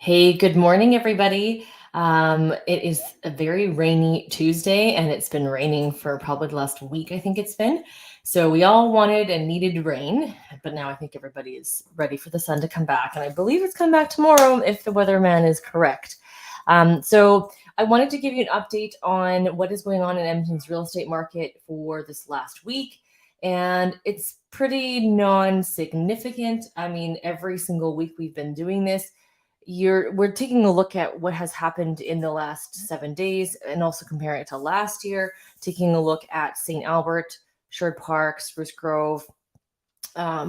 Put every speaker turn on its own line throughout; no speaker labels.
Hey, good morning, everybody. It is a very rainy Tuesday, and it's been raining for probably the last week, I think it's been. So we all wanted and needed rain, but now I think everybody is ready for the sun to come back. And I believe it's coming back tomorrow if the weatherman is correct. So I wanted to give you an update on what is going on in Edmonton's real estate market for this last week. And it's pretty non-significant. I mean, every single week we've been doing this we're taking a look at what has happened in the last 7 days and also comparing it to last year, taking a look at St. Albert, Sherwood Park, Spruce Grove,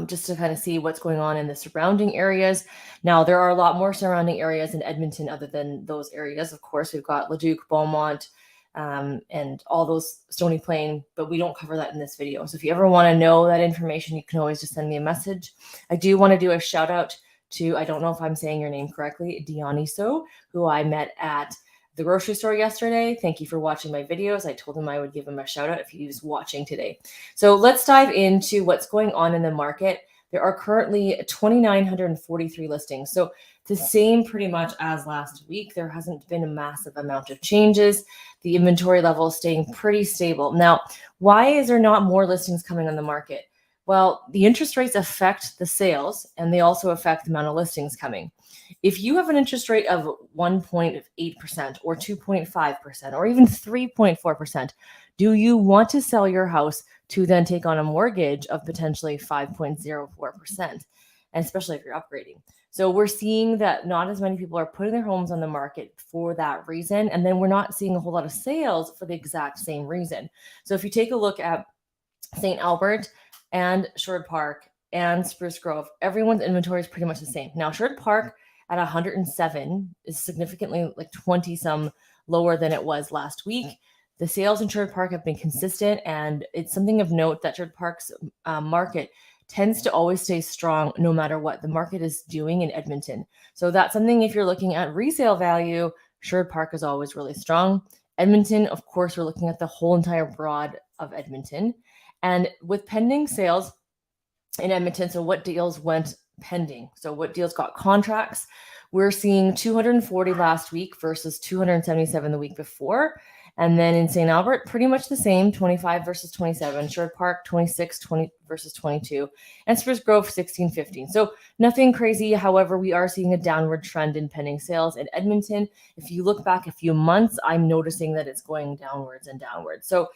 just to kind of see what's going on in the surrounding areas. Now, there are a lot more surrounding areas in Edmonton other than those areas. Of course, we've got Leduc, Beaumont, and all those Stony Plain, but we don't cover that in this video. So if you ever want to know that information, you can always just send me a message. I do want to do a shout out to, I don't know if I'm saying your name correctly, Dioniso, who I met at the grocery store yesterday. Thank you for watching my videos. I told him I would give him a shout out if he was watching today. So let's dive into what's going on in the market. There are currently 2,943 listings. So the same pretty much as last week. There hasn't been a massive amount of changes. The inventory level is staying pretty stable. Now, why is there not more listings coming on the market? Well, the interest rates affect the sales, and they also affect the amount of listings coming. If you have an interest rate of 1.8% or 2.5% or even 3.4%, do you want to sell your house to then take on a mortgage of potentially 5.04%, and especially if you're upgrading? So we're seeing that not as many people are putting their homes on the market for that reason, and then we're not seeing a whole lot of sales for the exact same reason. So if you take a look at St. Albert and Sherwood Park and Spruce Grove, everyone's inventory is pretty much the same. Now, Sherwood Park at 107 is significantly like 20 some lower than it was last week. The sales in Sherwood Park have been consistent, and it's something of note that Sherwood Park's market tends to always stay strong no matter what the market is doing in Edmonton. So that's something, if you're looking at resale value, Sherwood Park is always really strong. Edmonton, of course, we're looking at the whole entire broad of Edmonton. And with pending sales in Edmonton, so what deals went pending? So what deals got contracts? We're seeing 240 last week versus 277 the week before. And then in St. Albert, pretty much the same, 25 versus 27. Sherwood Park, 26, 20 versus 22. And Spruce Grove, 16, 15. So nothing crazy. However, we are seeing a downward trend in pending sales in Edmonton. If you look back a few months, I'm noticing that it's going downwards and downwards. So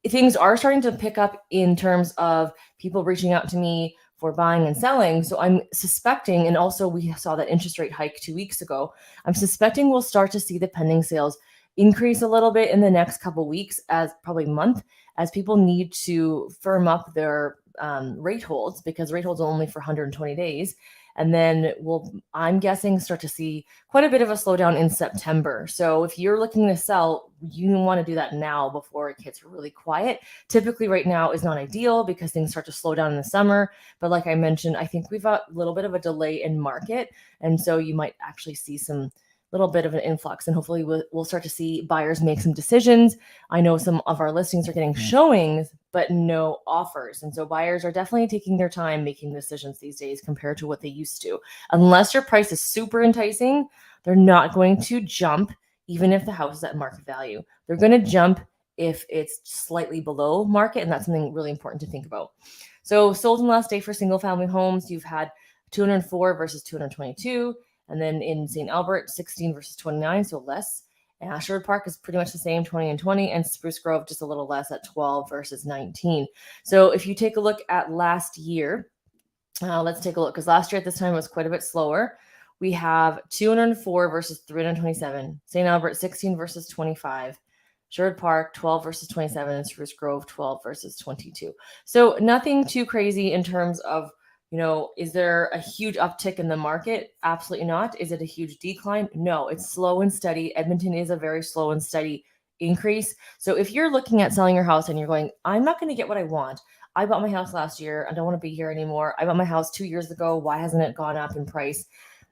things are starting to pick up in terms of people reaching out to me for buying and selling. So I'm suspecting, and also we saw that interest rate hike 2 weeks ago, I'm suspecting we'll start to see the pending sales increase a little bit in the next couple weeks, as probably month, as people need to firm up their rate holds, because rate holds are only for 120 days. And then I'm guessing, start to see quite a bit of a slowdown in September. So if you're looking to sell, you want to do that now before it gets really quiet. Typically right now is not ideal because things start to slow down in the summer. But like I mentioned, I think we've got a little bit of a delay in market. And so you might actually see some little bit of an influx, and hopefully we'll start to see buyers make some decisions. I know some of our listings are getting showings, but no offers. And so buyers are definitely taking their time making decisions these days compared to what they used to. Unless your price is super enticing, they're not going to jump, even if the house is at market value. They're going to jump if it's slightly below market, and that's something really important to think about. So sold in the last day for single family homes, you've had 204 versus 222. And then in St. Albert, 16 versus 29, so less. And Sherwood Park is pretty much the same, 20 and 20, and Spruce Grove just a little less at 12 versus 19. So if you take a look at last year, let's take a look, because last year at this time was quite a bit slower. We have 204 versus 327, St. Albert 16 versus 25, Sherwood Park 12 versus 27, and Spruce Grove 12 versus 22. So nothing too crazy in terms of, is there a huge uptick in the market? Absolutely not. Is it a huge decline? No, it's slow and steady. Edmonton is a very slow and steady increase. So if you're looking at selling your house and you're going, I'm not going to get what I want. I bought my house last year. I don't want to be here anymore. I bought my house 2 years ago. Why hasn't it gone up in price?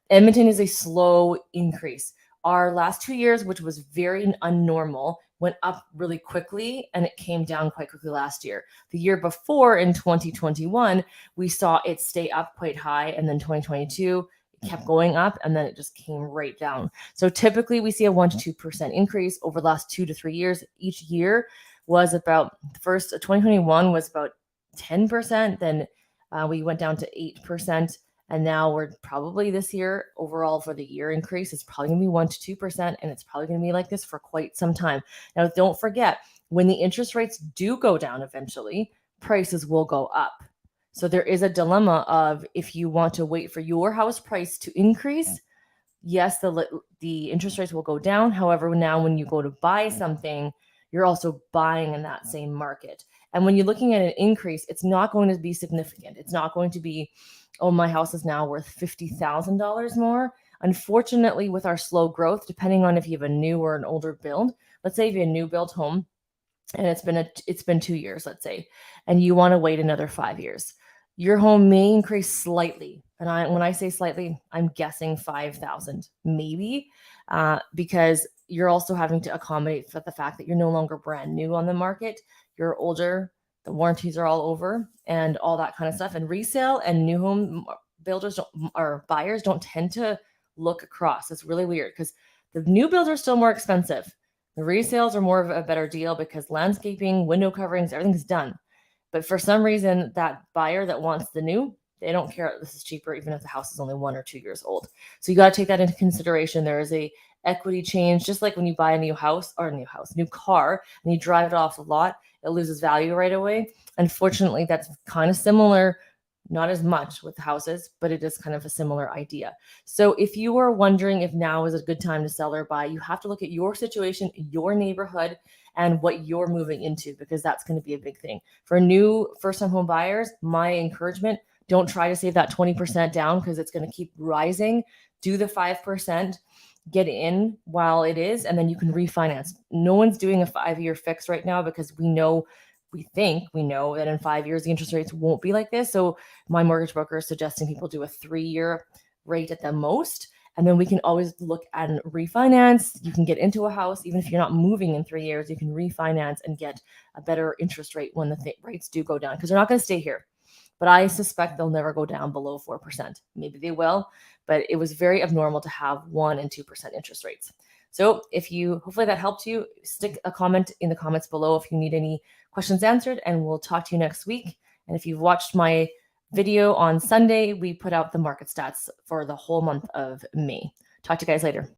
Edmonton is a slow increase. Our last 2 years, which was very unnormal, went up really quickly, and it came down quite quickly last year. The year before, in 2021, we saw it stay up quite high, and then 2022, kept going up and then it just came right down. So typically we see a 1 to 2% increase over the last 2 to 3 years. Each year was about, first 2021 was about 10%, then we went down to 8%, and now we're probably this year overall for the year increase is probably going to be 1 to 2%, and it's probably going to be like this for quite some time. Now, don't forget, when the interest rates do go down eventually, prices will go up. So there is a dilemma of if you want to wait for your house price to increase, yes, the interest rates will go down. However, now when you go to buy something, you're also buying in that same market. And when you're looking at an increase, it's not going to be significant. It's not going to be, oh, my house is now worth $50,000 more. Unfortunately, with our slow growth, depending on if you have a new or an older build, let's say if you have a new build home and it's been 2 years, let's say, and you want to wait another 5 years, your home may increase slightly. And when I say slightly, I'm guessing 5,000 maybe, because you're also having to accommodate for the fact that you're no longer brand new on the market. You're older, the warranties are all over, and all that kind of stuff. And resale and new home builders or buyers don't tend to look across. It's really weird because the new builds are still more expensive. The resales are more of a better deal because landscaping, window coverings, everything's done. But for some reason, that buyer that wants the new, they don't care if this is cheaper, even if the house is only 1 or 2 years old. So you got to take that into consideration. There is a equity change, just like when you buy a new car, and you drive it off the lot, it loses value right away. Unfortunately, that's kind of similar, not as much with houses, but it is kind of a similar idea. So if you are wondering if now is a good time to sell or buy, you have to look at your situation, your neighborhood, and what you're moving into, because that's going to be a big thing. For new first-time home buyers, my encouragement, don't try to save that 20% down because it's going to keep rising. Do the 5%, get in while it is, and then you can refinance. No one's doing a 5-year fix right now because we know that in 5 years the interest rates won't be like this. So my mortgage broker is suggesting people do a 3-year rate at the most. And then we can always look at a refinance. You can get into a house, even if you're not moving in 3 years, you can refinance and get a better interest rate when the rates do go down, because they're not going to stay here. But I suspect they'll never go down below 4%. Maybe they will, but it was very abnormal to have 1 and 2% interest rates. So hopefully that helped you. Stick a comment in the comments below if you need any questions answered, and we'll talk to you next week. And if you've watched my video on Sunday, we put out the market stats for the whole month of May. Talk to you guys later.